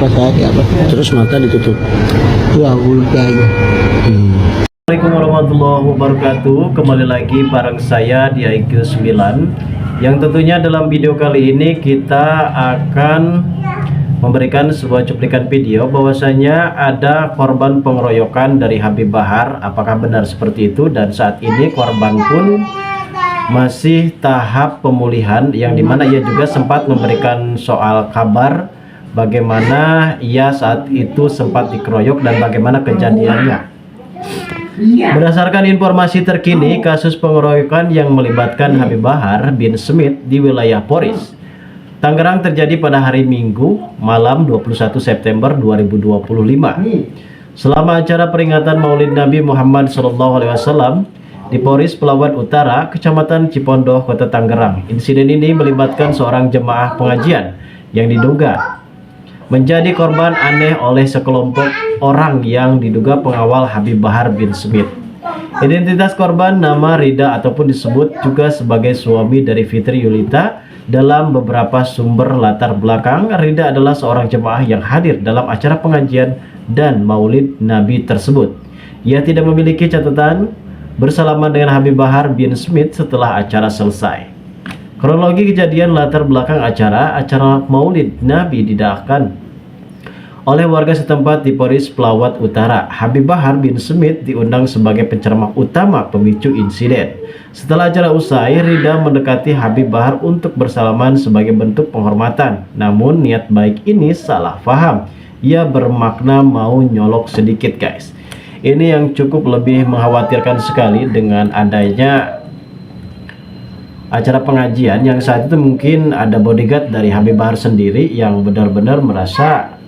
pas sakit apa terus mata ditutup ya aku lupa aja. Assalamualaikum warahmatullahi wabarakatuh. Kembali lagi bareng saya di IQ 9, yang tentunya dalam video kali ini kita akan memberikan sebuah cuplikan video bahwasanya ada korban pengeroyokan dari Habib Bahar. Apakah benar seperti itu? Dan saat ini korban pun masih tahap pemulihan, yang dimana ia juga sempat memberikan soal kabar bagaimana ia saat itu sempat dikeroyok dan bagaimana kejadiannya. Berdasarkan informasi terkini, kasus pengeroyokan yang melibatkan Habib Bahar bin Smith di wilayah Poris, Tangerang terjadi pada hari Minggu malam 21 September 2025. Selama acara peringatan Maulid Nabi Muhammad SAW di Poris Pelawat Utara, Kecamatan Cipondoh, Kota Tangerang. Insiden ini melibatkan seorang jemaah pengajian yang diduga menjadi korban aneh oleh sekelompok orang yang diduga pengawal Habib Bahar bin Smith. Identitas korban nama Rida ataupun disebut juga sebagai suami dari Fitri Yulita. Dalam beberapa sumber latar belakang, Rida adalah seorang jemaah yang hadir dalam acara pengajian dan Maulid Nabi tersebut. Ia tidak memiliki catatan bersalaman dengan Habib Bahar bin Smith setelah acara selesai. Kronologi kejadian latar belakang acara Maulid Nabi didahkan oleh warga setempat di Poris Pelawat Utara. Habib Bahar bin Smith diundang sebagai penceramah utama pemicu insiden. Setelah acara usai, Rida mendekati Habib Bahar untuk bersalaman sebagai bentuk penghormatan. Namun niat baik ini salah paham. Ia bermakna mau nyolok sedikit, guys. Ini yang cukup lebih mengkhawatirkan sekali dengan adanya acara pengajian yang saat itu mungkin ada bodyguard dari Habib Bahar sendiri yang benar-benar merasa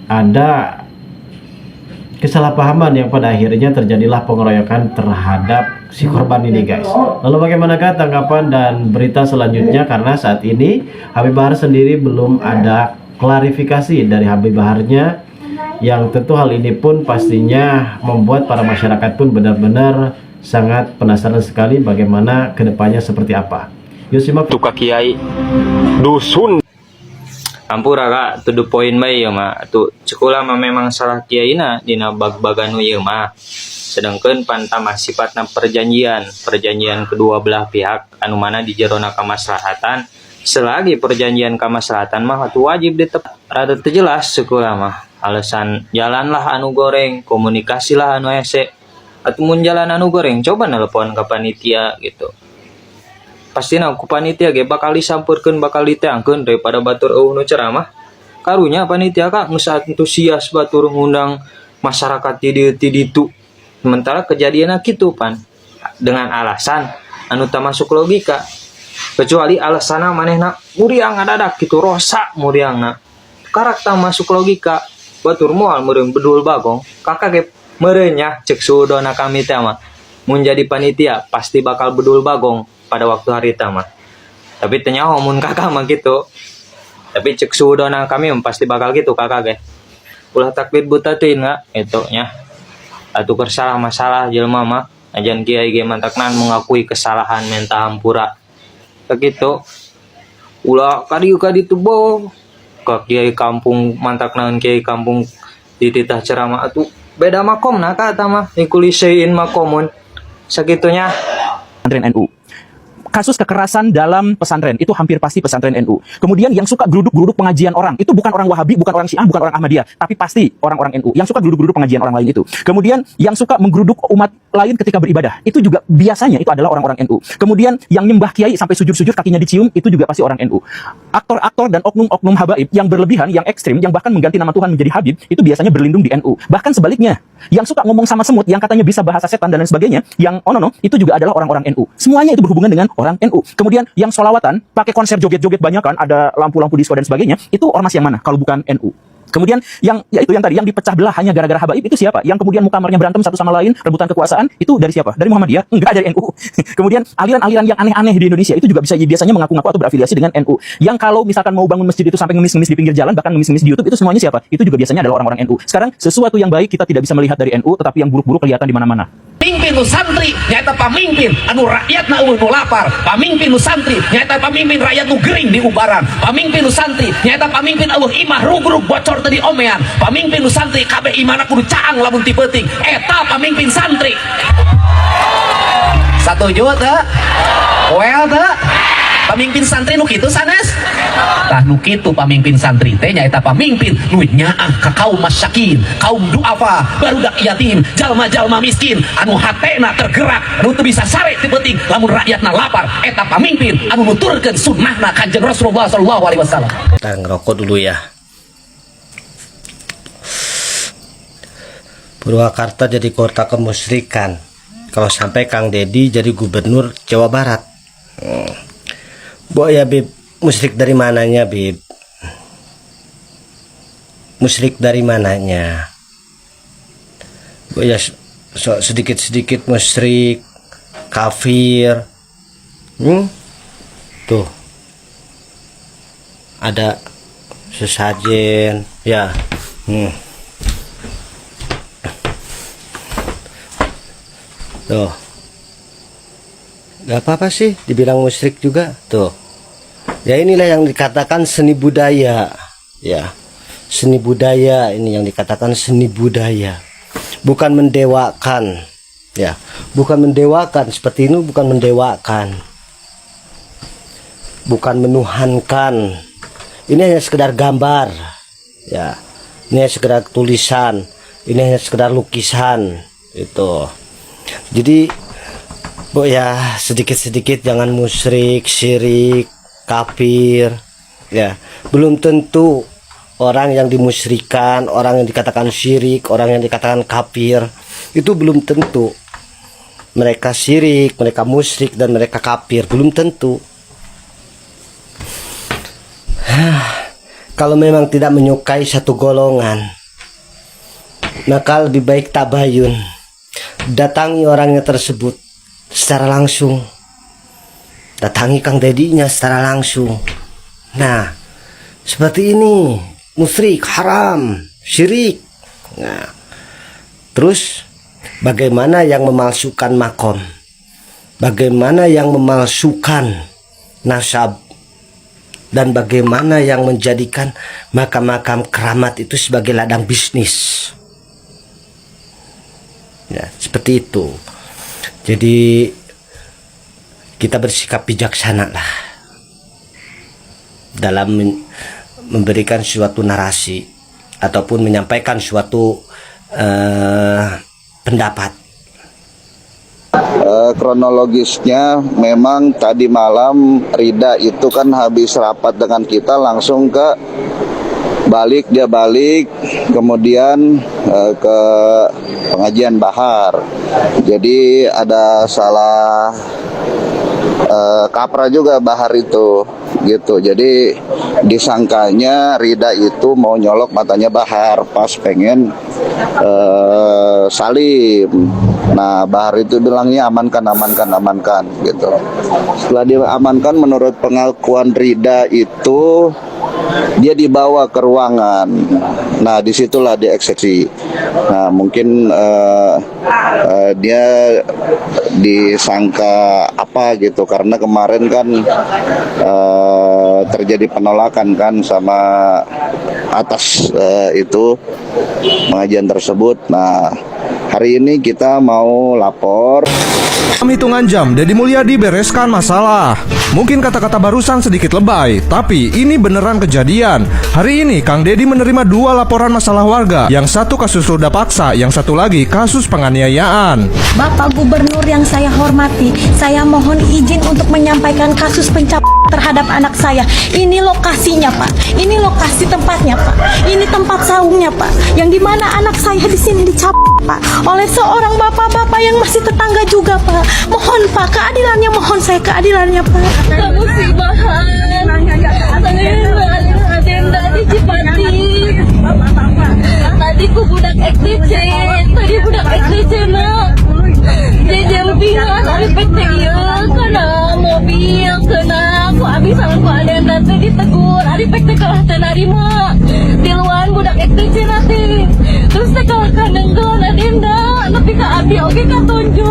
ada kesalahpahaman yang pada akhirnya terjadilah pengeroyokan terhadap si korban ini, guys. Lalu bagaimanakah tanggapan dan berita selanjutnya? Karena saat ini Habib Bahar sendiri belum ada klarifikasi dari Habib Baharnya, yang tentu hal ini pun pastinya membuat para masyarakat pun benar-benar sangat penasaran sekali bagaimana kedepannya seperti apa. Yuk simak. Tuka kiai dusun ampura kak to the point bae ya mah tuh sekolah mah memang salah kiai na dina bag-baganu ieu mah, sedangkan pantamah sifatna perjanjian kedua belah pihak anu mana di jerona kamaslahatan. Selagi perjanjian kamaslahatan mah atuh wajib ditepati. Rada teu jelas sekolah mah alasan jalanlah anu goreng, komunikasilah anu hese. Atuh mun jalan anu goreng coba nelpon ka panitia gitu. Pastina ku panitia ge bakal disampurkeun, bakal diteangkeun daripada batur eueuh nu ceramah. Karunya panitia kak geus antusias batur ngundang masyarakat di ditu. Sementara kejadianna kitu pan dengan alasan anu teu masuk logika. Kecuali alasanna manehna muriang ngadadak kitu, rosak muriangna. Karak teu masuk logika. Batur moal meureun bedul bagong, kakak ge merenya cek sudona kami teh mah mun jadi panitia pasti bakal bedul bagong pada waktu hari tama. Tapi ternyata mun kakak mah gitu. Tapi cek sudona kami pasti bakal gitu kakak ge. Ulah takbir buta teuing enggak eta nya. Atuh kersalah masalah jelema mah ajan kiai ge mantakna mengakui kesalahan minta hampura. Begitu. Ulah kadieu kaditu boh. Ka kiai kampung mantakna kiai kampung dititah ceramah atuh beda makomna ka eta mah ikulisein makomun sakitunya. Pesantren NU. Kasus kekerasan dalam pesantren itu hampir pasti pesantren NU. Kemudian yang suka geruduk-geruduk pengajian orang itu bukan orang Wahabi, bukan orang Syiah, bukan orang Ahmadiyah, tapi pasti orang-orang NU yang suka geruduk-geruduk pengajian orang lain itu. Kemudian yang suka menggeruduk umat lain ketika beribadah itu juga biasanya itu adalah orang-orang NU. Kemudian yang nyembah kiai sampai sujud-sujud kakinya dicium itu juga pasti orang NU. Aktor-aktor dan oknum-oknum habaib yang berlebihan, yang ekstrim, yang bahkan mengganti nama Tuhan menjadi Habib itu biasanya berlindung di NU. Bahkan sebaliknya, yang suka ngomong sama semut, yang katanya bisa bahasa setan dan lain sebagainya, yang no itu juga adalah orang-orang NU. Semuanya itu berhubungan dengan orang NU. Kemudian yang sholawatan pakai konser joget-joget banyak kan, ada lampu-lampu disco dan sebagainya, itu ormas yang mana kalau bukan NU? Kemudian yang tadi yang dipecah belah hanya gara-gara habaib itu siapa? Yang kemudian mukamarnya berantem satu sama lain, rebutan kekuasaan, itu dari siapa? Dari Muhammadiyah? Enggak, dari NU. Kemudian aliran-aliran yang aneh-aneh di Indonesia itu juga biasanya mengaku-ngaku atau berafiliasi dengan NU. Yang kalau misalkan mau bangun masjid itu sampai ngemis-ngemis di pinggir jalan, bahkan ngemis-ngemis di YouTube, itu semuanya siapa? Itu juga biasanya adalah orang-orang NU. Sekarang sesuatu yang baik kita tidak bisa melihat dari NU, tetapi yang buruk-buruk kelihatan di mana-mana. pamimpin nu santri nyaeta pamimpin anu rakyatna eueuh nu lapar, pamimpin nu santri nyaeta pamimpin rakyat nu gering di ubaran, pamimpin nu santri nyaeta pamimpin eueuh imah rugrug bocor teu diomean, pamimpin nu santri kabeh imana kudu caang lamun ti peuting, eta pamimpin santri. Satuju teu? Well teu? Pamimpin santri nu kitu sanes? Tah nu kitu pamimpin santri teh nyaeta pamimpin nu nyaah ka kaum masyakin, kaum duafa, barudak yatim, jalma-jalma miskin anu hatena tergerak, anu teu bisa sare ti peuting lamun rakyatna lapar. Eta pamimpin anu nuturkeun sunnahna Kanjeng Rasulullah sallallahu alaihi wasallam. Kita ngerokok dulu ya. Purwakarta jadi kota kemusyrikan. Kalau sampai Kang Dedi jadi gubernur Jawa Barat. Boy ya Bib, musyrik dari mananya Bib? Musyrik dari mananya? Boy ya sedikit-sedikit musyrik, kafir. Tuh. Ada sesajen ya. Tuh. Gak apa-apa sih dibilang musyrik juga. Tuh. Ya inilah yang dikatakan seni budaya. Ya. Seni budaya ini yang dikatakan seni budaya. Bukan mendewakan. Ya. Bukan mendewakan, seperti ini bukan mendewakan. Bukan menuhankan. Ini hanya sekedar gambar. Ya. Ini hanya sekedar tulisan. Ini hanya sekedar lukisan. Itu. Jadi Bu ya, sedikit-sedikit jangan musyrik, syirik, kafir. Ya, belum tentu orang yang dimusyrikan, orang yang dikatakan syirik, orang yang dikatakan kafir, itu belum tentu mereka syirik, mereka musyrik dan mereka kafir, belum tentu. Kalau memang tidak menyukai satu golongan, maka lebih baik tabayun, datangi orangnya tersebut secara langsung, datangi Kang Dedinya secara langsung. Nah, seperti ini musyrik, haram, syirik. Nah, terus bagaimana yang memalsukan makom, bagaimana yang memalsukan nasab, dan bagaimana yang menjadikan makam-makam keramat itu sebagai ladang bisnis. Ya, seperti itu. Jadi kita bersikap bijaksana lah dalam memberikan suatu narasi ataupun menyampaikan suatu pendapat. Kronologisnya memang tadi malam Rida itu kan habis rapat dengan kita langsung ke balik, dia balik kemudian ke pengajian Bahar. Jadi ada salah kaprah juga Bahar itu gitu. Jadi disangkanya Rida itu mau nyolok matanya Bahar pas pengen salim. Nah, Bahar itu bilangnya amankan gitu. Setelah diamankan, menurut pengakuan Rida itu dia dibawa ke ruangan. Nah, disitulah dieksekusi. Nah, mungkin dia disangka apa gitu, karena kemarin kan terjadi penolakan kan sama atas itu pengajian tersebut. Nah, hari ini kita mau lapor. Dalam hitungan jam, Deddy Mulyadi bereskan masalah. Mungkin kata-kata barusan sedikit lebay, tapi ini beneran kejadian. Hari ini Kang Deddy menerima 2 laporan masalah warga. Yang satu kasus ruda paksa, yang satu lagi kasus penganiayaan. Bapak Gubernur yang saya hormati, saya mohon izin untuk menyampaikan kasus terhadap anak saya. Ini lokasinya, Pak. Ini lokasi tempatnya, Pak. Ini tempat saungnya, Pak. Yang dimana anak saya di sini dicap, Pak, oleh seorang bapak-bapak yang masih tetangga juga, Pak. Mohon, Pak, keadilannya, mohon saya keadilannya, Pak. Musibahan. Ada di Cipati. Tadi ku budak XDC. Tadi budak XDC nak. Dia lebingan dari PT ya, kena mobil, kena aku habis sama ku ada yang nanti ditegur. Ada PT kalah tenarima. Di luar budak XDC nanti. Terus saya kalah kanenggal nadenda. Tapi ka abdi oke ka tunjuk.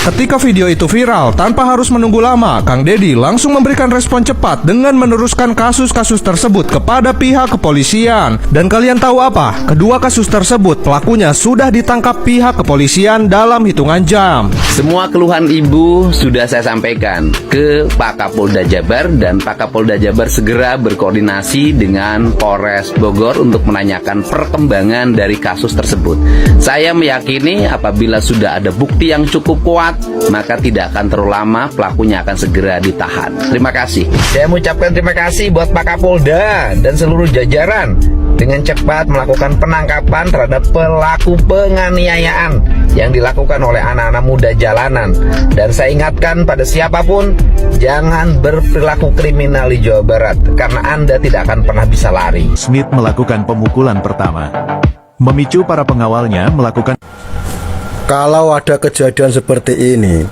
Ketika video itu viral, tanpa harus menunggu lama, Kang Deddy langsung memberikan respon cepat dengan meneruskan kasus-kasus tersebut kepada pihak kepolisian. Dan kalian tahu apa? Kedua kasus tersebut pelakunya sudah ditangkap pihak kepolisian dalam hitungan jam. Semua keluhan ibu sudah saya sampaikan ke Pak Kapolda Jabar, dan Pak Kapolda Jabar segera berkoordinasi dengan Polres Bogor untuk menanyakan perkembangan dari kasus tersebut. Saya meyakini apabila sudah ada bukti yang cukup kuat, maka tidak akan terlalu lama pelakunya akan segera ditahan. Terima kasih. Saya mengucapkan terima kasih buat Pak Kapolda dan seluruh jajaran dengan cepat melakukan penangkapan terhadap pelaku penganiayaan yang dilakukan oleh anak-anak muda jalanan. Dan saya ingatkan pada siapapun, jangan berperilaku kriminal di Jawa Barat, karena Anda tidak akan pernah bisa lari. Smith melakukan pemukulan pertama, memicu para pengawalnya melakukan. Kalau ada kejadian seperti ini,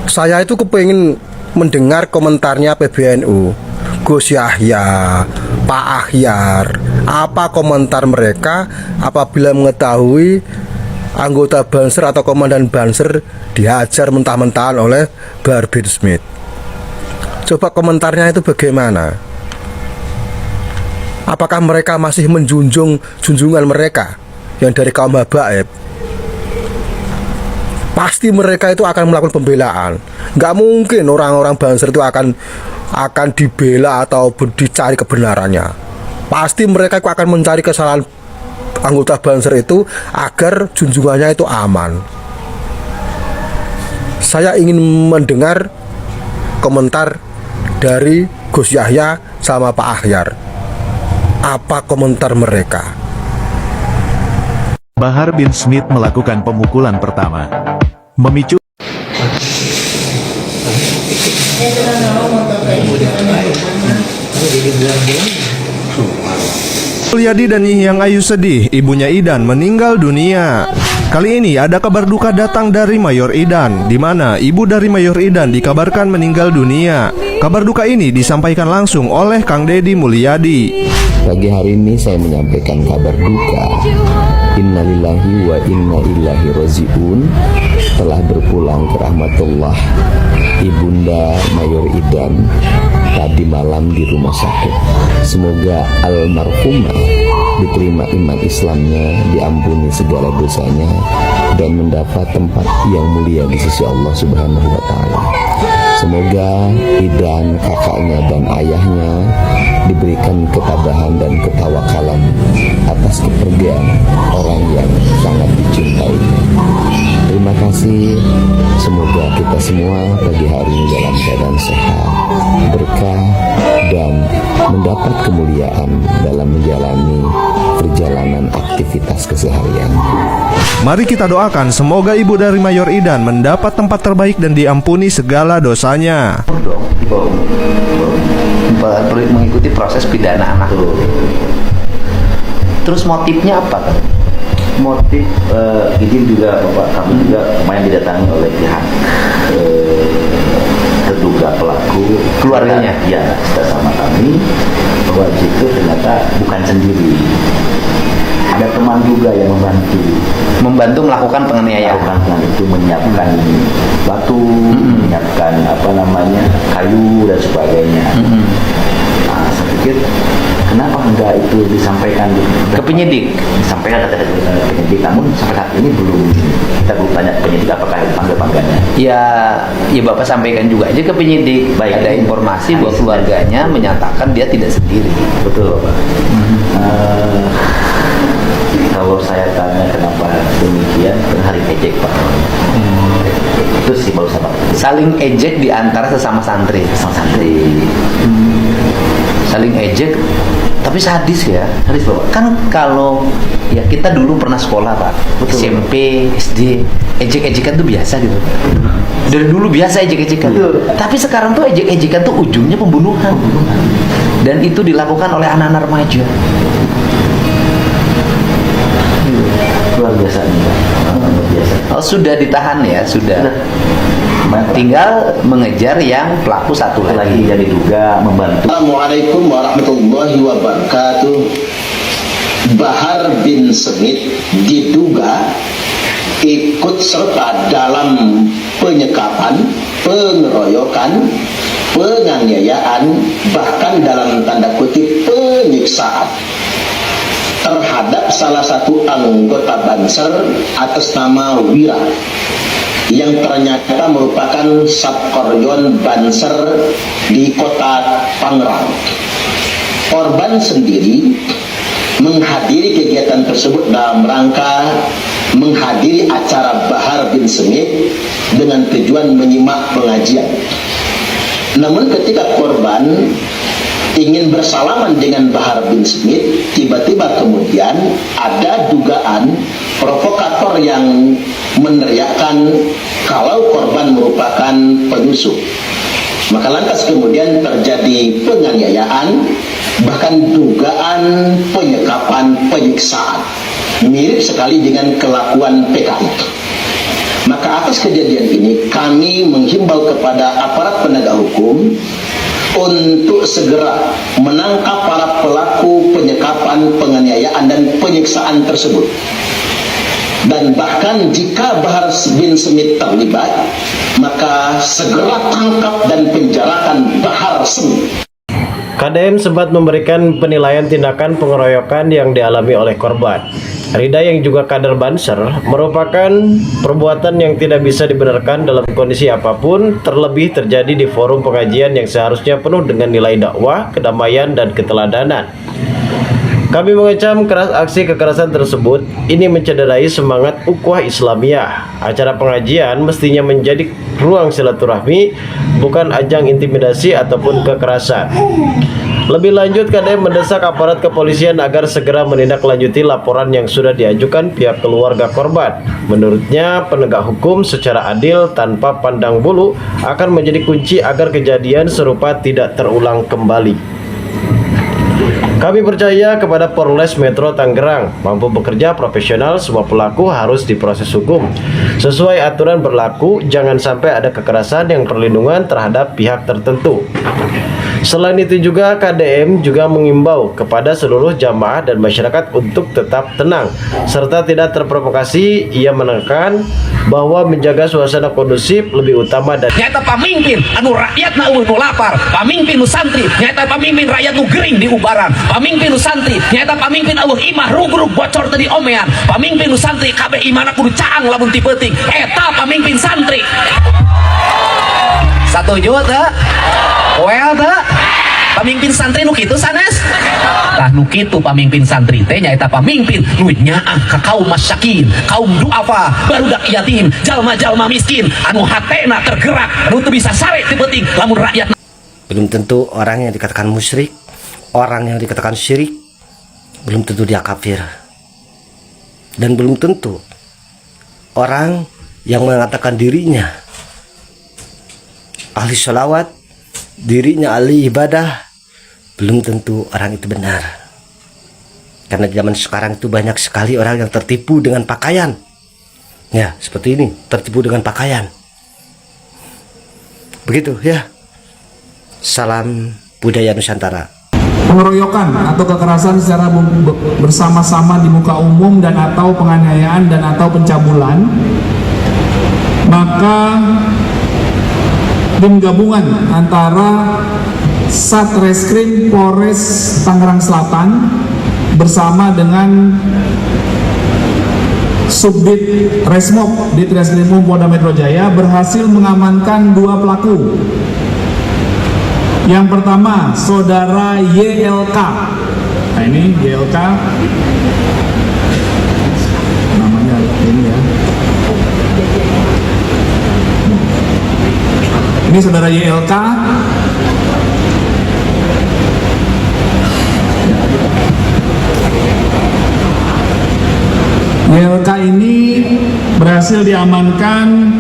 saya itu kepingin mendengar komentarnya PBNU, Gus Yahya, Pak Ahyar. Apa komentar mereka apabila mengetahui anggota Banser atau komandan Banser dihajar mentah-mentahan oleh Bahar bin Smith? Coba komentarnya itu bagaimana? Apakah mereka masih menjunjung junjungan mereka yang dari kaum habaib? Pasti mereka itu akan melakukan pembelaan. Nggak mungkin orang-orang Banser itu akan dibela atau dicari kebenarannya. Pasti mereka itu akan mencari kesalahan anggota Banser itu agar junjungannya itu aman. Saya ingin mendengar komentar dari Gus Yahya sama Pak Ahyar. Apa komentar mereka? Bahar bin Smith melakukan pemukulan pertama, memicu. Mulyadi dan Yang Ayu sedih, ibunya Idan meninggal dunia. Kali ini ada kabar duka datang dari Mayor Idan, di mana ibu dari Mayor Idan dikabarkan meninggal dunia. Kabar duka ini disampaikan langsung oleh Kang Deddy Mulyadi. Pagi hari ini saya menyampaikan kabar duka. Innalillahi wa inna ilaihi raji'un. Telah berpulang ke rahmatullah Ibunda Mayor Idan tadi malam di rumah sakit. Semoga almarhumah diterima iman Islamnya, diampuni segala dosanya, dan mendapat tempat yang mulia di sisi Allah Subhanahu wa Ta'ala. Semoga Idan, kakaknya, dan ayahnya diberikan ketabahan dan ketawakalan atas kepergian orang yang sangat dicintainya. Terima kasih. Semoga kita semua pagi hari ini dalam keadaan sehat, berkah, dan mendapat kemuliaan dalam menjalani perjalanan aktivitas keseharian. Mari kita doakan semoga ibu dari Mayor Idan mendapat tempat terbaik dan diampuni segala dosanya. Perlu mengikuti proses pidana anak. Terus motifnya apa kan? Motif izin juga Bapak, kami juga kemarin didatangi oleh pihak terduga pelaku, keluarganya ya, sama kami bahwa itu ternyata bukan sendiri, ada teman juga yang membantu melakukan penganiayaan, itu menyiapkan batu, menyiapkan kayu dan sebagainya. Nah, saya pikir kenapa enggak itu disampaikan ke penyidik? Disampaikan ke penyidik, namun sampai saat ini kita belum tanya ke penyidik apakah dipanggil panggilannya. Ya Bapak sampaikan juga aja ke penyidik. Baik, ada informasi bahwa keluarganya menyatakan dia tidak sendiri. Betul Bapak. Kalau saya tanya kenapa demikian, hari ejek Pak. Itu sih baru sabar. Saling ejek di antara sesama santri. Saling ejek, tapi sadis ya. Sadis Bapak. Kan kalau ya kita dulu pernah sekolah Pak, betul, SMP, SD, ejek-ejekan tuh biasa gitu. Dari dulu biasa ejek-ejekan. Tapi sekarang tuh ejek-ejekan tuh ujungnya pembunuhan. Dan itu dilakukan oleh anak-anak remaja. Luar biasa nih Pak. Luar biasa. Oh, sudah ditahan ya, sudah. Tinggal mengejar yang pelaku satu lagi yang diduga membantu. Assalamualaikum warahmatullahi wabarakatuh. Bahar bin Smith diduga ikut serta dalam penyekapan, pengeroyokan, penganiayaan, bahkan dalam tanda kutip penyiksaan terhadap salah satu anggota Banser atas nama Wira yang ternyata merupakan Satkoryon Banser di kota Tangerang. Korban sendiri menghadiri kegiatan tersebut dalam rangka menghadiri acara Bahar bin Smith dengan tujuan menyimak pengajian. Namun ketika korban ingin bersalaman dengan Bahar bin Smith, tiba-tiba kemudian ada dugaan provokator yang meneriakkan kalau korban merupakan penyusup. Maka lantas kemudian terjadi penganiayaan, bahkan dugaan penyekapan, penyiksaan. Mirip sekali dengan kelakuan PKI. Maka atas kejadian ini kami menghimbau kepada aparat penegak hukum untuk segera menangkap para pelaku penyekapan, penganiayaan, dan penyiksaan tersebut. Dan bahkan jika Bahar bin Smith terlibat, maka segera tangkap dan penjarakan Bahar Smith. KDM sempat memberikan penilaian tindakan pengeroyokan yang dialami oleh korban. Rida yang juga kader Banser merupakan perbuatan yang tidak bisa dibenarkan dalam kondisi apapun, terlebih terjadi di forum pengajian yang seharusnya penuh dengan nilai dakwah, kedamaian, dan keteladanan. Kami mengecam keras aksi kekerasan tersebut. Ini mencederai semangat ukhuwah Islamiyah. Acara pengajian mestinya menjadi ruang silaturahmi, bukan ajang intimidasi ataupun kekerasan. Lebih lanjut, KDM mendesak aparat kepolisian agar segera menindaklanjuti laporan yang sudah diajukan pihak keluarga korban. Menurutnya, penegak hukum secara adil tanpa pandang bulu akan menjadi kunci agar kejadian serupa tidak terulang kembali. Kami percaya kepada Polres Metro Tangerang mampu bekerja profesional. Semua pelaku harus diproses hukum sesuai aturan berlaku. Jangan sampai ada kekerasan yang perlindungan terhadap pihak tertentu. Selain itu juga KDM juga mengimbau kepada seluruh jamaah dan masyarakat untuk tetap tenang serta tidak terprovokasi. Ia menekankan bahwa menjaga suasana kondusif lebih utama dari nyata pamimpin anu rakyat na nu lapar, pamimpin nu santri nyata pamimpin rakyat nu gering di ubaran, pamimpin nu santri nyata pamimpin eueuh imah rugrug bocor tadi omean, pamimpin nu santri kabeh imana kudu caang lamun ti peuting, eta pamimpin santri. Satuju teu? Well teu? Pamimpin santri nu kitu sanes? Tah nu kitu pamimpin santri teh nyaeta pamimpin nu nyaah ka kaum masyakin, kaum duafa, barudak yatim, jalma-jalma miskin anu hatena tergerak, anu teu bisa sare ti peuting lamun rakyat. Belum tentu orang yang dikatakan musyrik, orang yang dikatakan syirik, belum tentu dia kafir. Dan belum tentu orang yang mengatakan dirinya ahli sholawat, dirinya ahli ibadah, belum tentu orang itu benar. Karena zaman sekarang itu banyak sekali orang yang tertipu dengan pakaian. Ya, seperti ini, tertipu dengan pakaian. Begitu ya. Salam budaya Nusantara. Pengeroyokan atau kekerasan secara bersama-sama di muka umum dan atau penganiayaan dan atau pencabulan, maka tim gabungan antara Satreskrim Polres Tangerang Selatan bersama dengan Subdit Resmob di Treskrimum Polda Metro Jaya berhasil mengamankan 2 pelaku. Yang pertama, saudara YLK. Nah, ini YLK. Namanya ini ya. Ini saudara YLK. YLK ini berhasil diamankan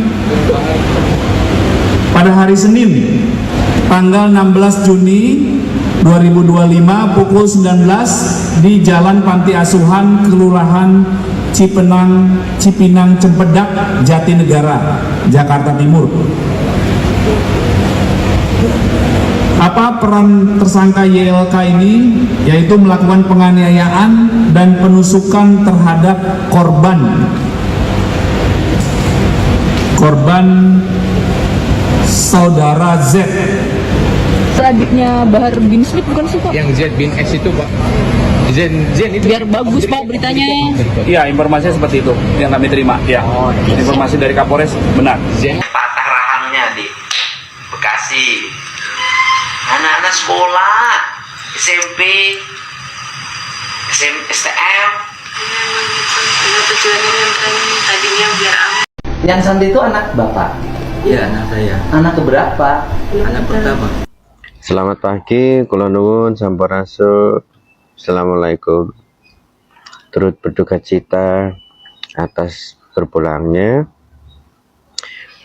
pada hari Senin tanggal 16 Juni 2025 pukul 19 di Jalan Panti Asuhan Kelurahan Cipinang Cempedak, Jatinegara, Jakarta Timur. Apa peran tersangka YLK ini? Yaitu melakukan penganiayaan dan penusukan terhadap korban korban saudara Z. Adiknya Bahar bin Smith bukan sih Pak? Yang Z bin X itu Pak. Zen itu. Biar bagus Pak beritanya. Iya, informasinya seperti itu yang kami terima. Ya. Informasi dari Kapolres benar. Zen patah rahangnya di Bekasi. Anak-anak sekolah SMP, STM. Tujuannya tadinya biar aman. Yang Santi itu anak Bapak? Iya, anak saya. Anak keberapa? Anak pertama. Selamat pagi, kula nuwun sampurasun. Assalamualaikum. Turut berduka cita atas berpulangnya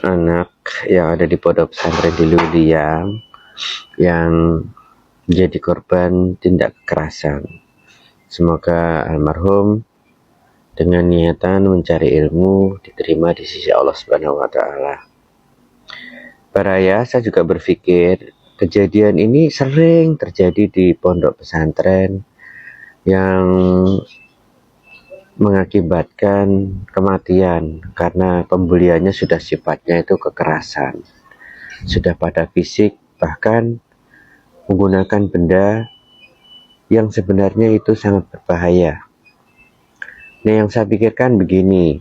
anak yang ada di Pondok Pesantren di Luliang yang menjadi korban tindak kekerasan. Semoga almarhum dengan niatan mencari ilmu diterima di sisi Allah Subhanahu wa taala. Baraya, saya juga berpikir kejadian ini sering terjadi di pondok pesantren yang mengakibatkan kematian karena pembuliannya sudah sifatnya itu kekerasan, sudah pada fisik, bahkan menggunakan benda yang sebenarnya itu sangat berbahaya. Nah, yang saya pikirkan begini,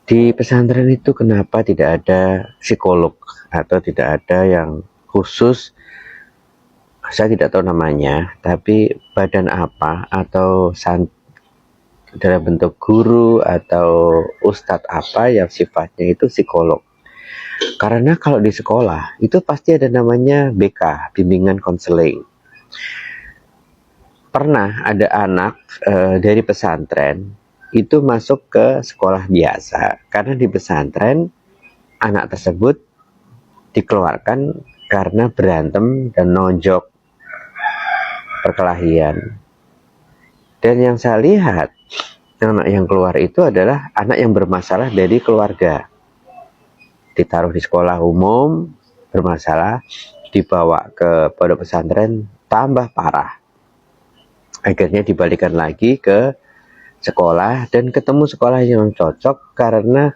di pesantren itu kenapa tidak ada psikolog atau tidak ada yang khusus, saya tidak tahu namanya, tapi badan apa atau dalam bentuk guru atau ustadz apa yang sifatnya itu psikolog. Karena kalau di sekolah itu pasti ada namanya BK, bimbingan konseling. Pernah ada anak dari pesantren itu masuk ke sekolah biasa karena di pesantren anak tersebut dikeluarkan karena berantem dan nonjok perkelahian. Dan yang saya lihat anak yang keluar itu adalah anak yang bermasalah dari keluarga, ditaruh di sekolah umum bermasalah, dibawa ke pondok pesantren tambah parah, akhirnya dibalikan lagi ke sekolah dan ketemu sekolah yang cocok karena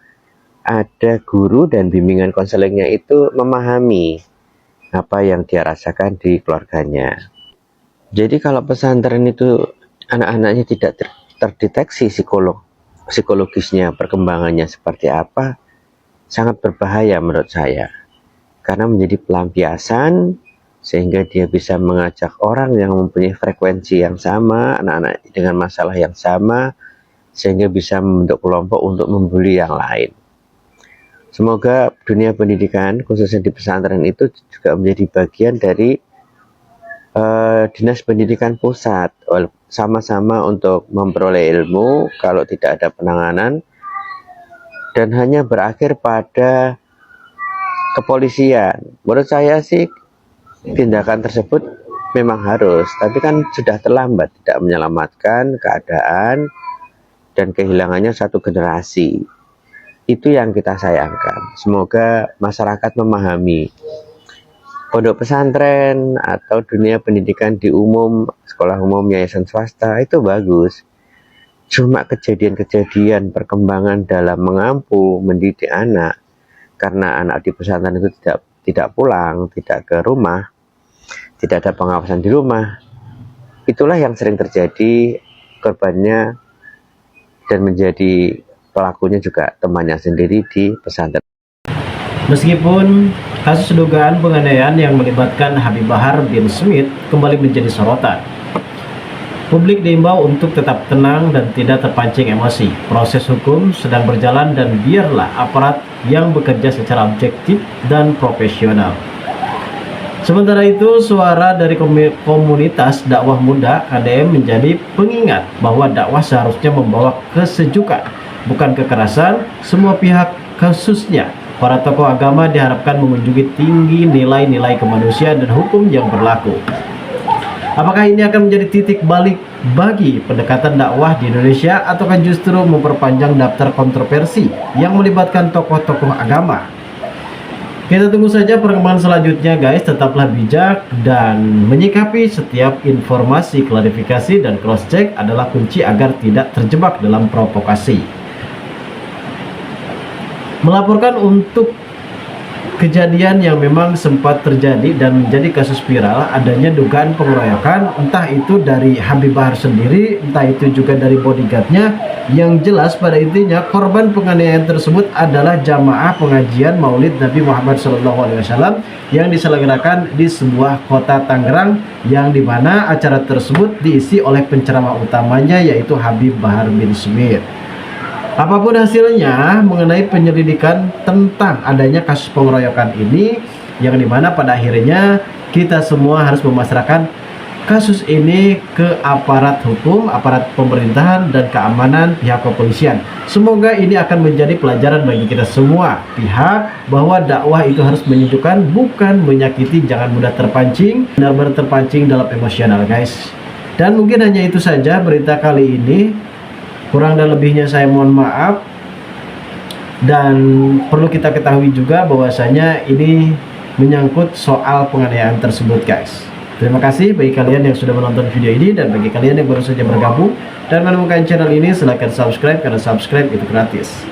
ada guru dan bimbingan konselingnya itu memahami apa yang dia rasakan di keluarganya. Jadi kalau pesantren itu anak-anaknya tidak terdeteksi psikologisnya, perkembangannya seperti apa, sangat berbahaya menurut saya. Karena menjadi pelampiasan sehingga dia bisa mengajak orang yang mempunyai frekuensi yang sama, anak-anak dengan masalah yang sama, sehingga bisa membentuk kelompok untuk membuli yang lain. Semoga dunia pendidikan khususnya di pesantren itu juga menjadi bagian dari dinas pendidikan pusat, sama-sama untuk memperoleh ilmu kalau tidak ada penanganan, dan hanya berakhir pada kepolisian. Menurut saya sih tindakan tersebut memang harus, tapi kan sudah terlambat, tidak menyelamatkan keadaan dan kehilangannya satu generasi. Itu yang kita sayangkan. Semoga masyarakat memahami pondok pesantren atau dunia pendidikan di umum, sekolah umum, yayasan swasta itu bagus. Cuma kejadian-kejadian perkembangan dalam mengampu, mendidik anak, karena anak di pesantren itu tidak pulang, tidak ke rumah, tidak ada pengawasan di rumah. Itulah yang sering terjadi, korbannya dan menjadi pelakunya juga temannya sendiri di pesantren. Meskipun kasus dugaan penganiayaan yang melibatkan Habib Bahar bin Smith kembali menjadi sorotan, publik diimbau untuk tetap tenang dan tidak terpancing emosi. Proses hukum sedang berjalan dan biarlah aparat yang bekerja secara objektif dan profesional. Sementara itu, suara dari komunitas dakwah muda KDM menjadi pengingat bahwa dakwah seharusnya membawa kesejukan, bukan kekerasan. Semua pihak, khususnya para tokoh agama, diharapkan mengunjungi tinggi nilai-nilai kemanusiaan dan hukum yang berlaku. Apakah ini akan menjadi titik balik bagi pendekatan dakwah di Indonesia, ataukah justru memperpanjang daftar kontroversi yang melibatkan tokoh-tokoh agama? Kita tunggu saja perkembangan selanjutnya guys. Tetaplah bijak dan menyikapi setiap informasi, klarifikasi dan cross check adalah kunci agar tidak terjebak dalam provokasi. melaporkan untuk kejadian yang memang sempat terjadi dan menjadi kasus viral, adanya dugaan pengeroyokan, entah itu dari Habib Bahar sendiri, entah itu juga dari bodyguardnya. Yang jelas pada intinya korban penganiayaan tersebut adalah jamaah pengajian Maulid Nabi Muhammad SAW yang diselenggarakan di sebuah kota Tangerang, yang dimana acara tersebut diisi oleh penceramah utamanya yaitu Habib Bahar bin Smith. Apapun hasilnya mengenai penyelidikan tentang adanya kasus pengeroyokan ini, yang dimana pada akhirnya kita semua harus memasrahkan kasus ini ke aparat hukum, aparat pemerintahan dan keamanan pihak kepolisian. Semoga ini akan menjadi pelajaran bagi kita semua pihak bahwa dakwah itu harus menyejukkan, bukan menyakiti. Jangan mudah terpancing, benar-benar terpancing dalam emosional guys. Dan mungkin hanya itu saja berita kali ini. Kurang dan lebihnya saya mohon maaf. Dan perlu kita ketahui juga bahwasanya ini menyangkut soal penganiayaan tersebut guys. Terima kasih bagi kalian yang sudah menonton video ini, dan bagi kalian yang baru saja bergabung dan menemukan channel ini, silahkan subscribe karena subscribe itu gratis.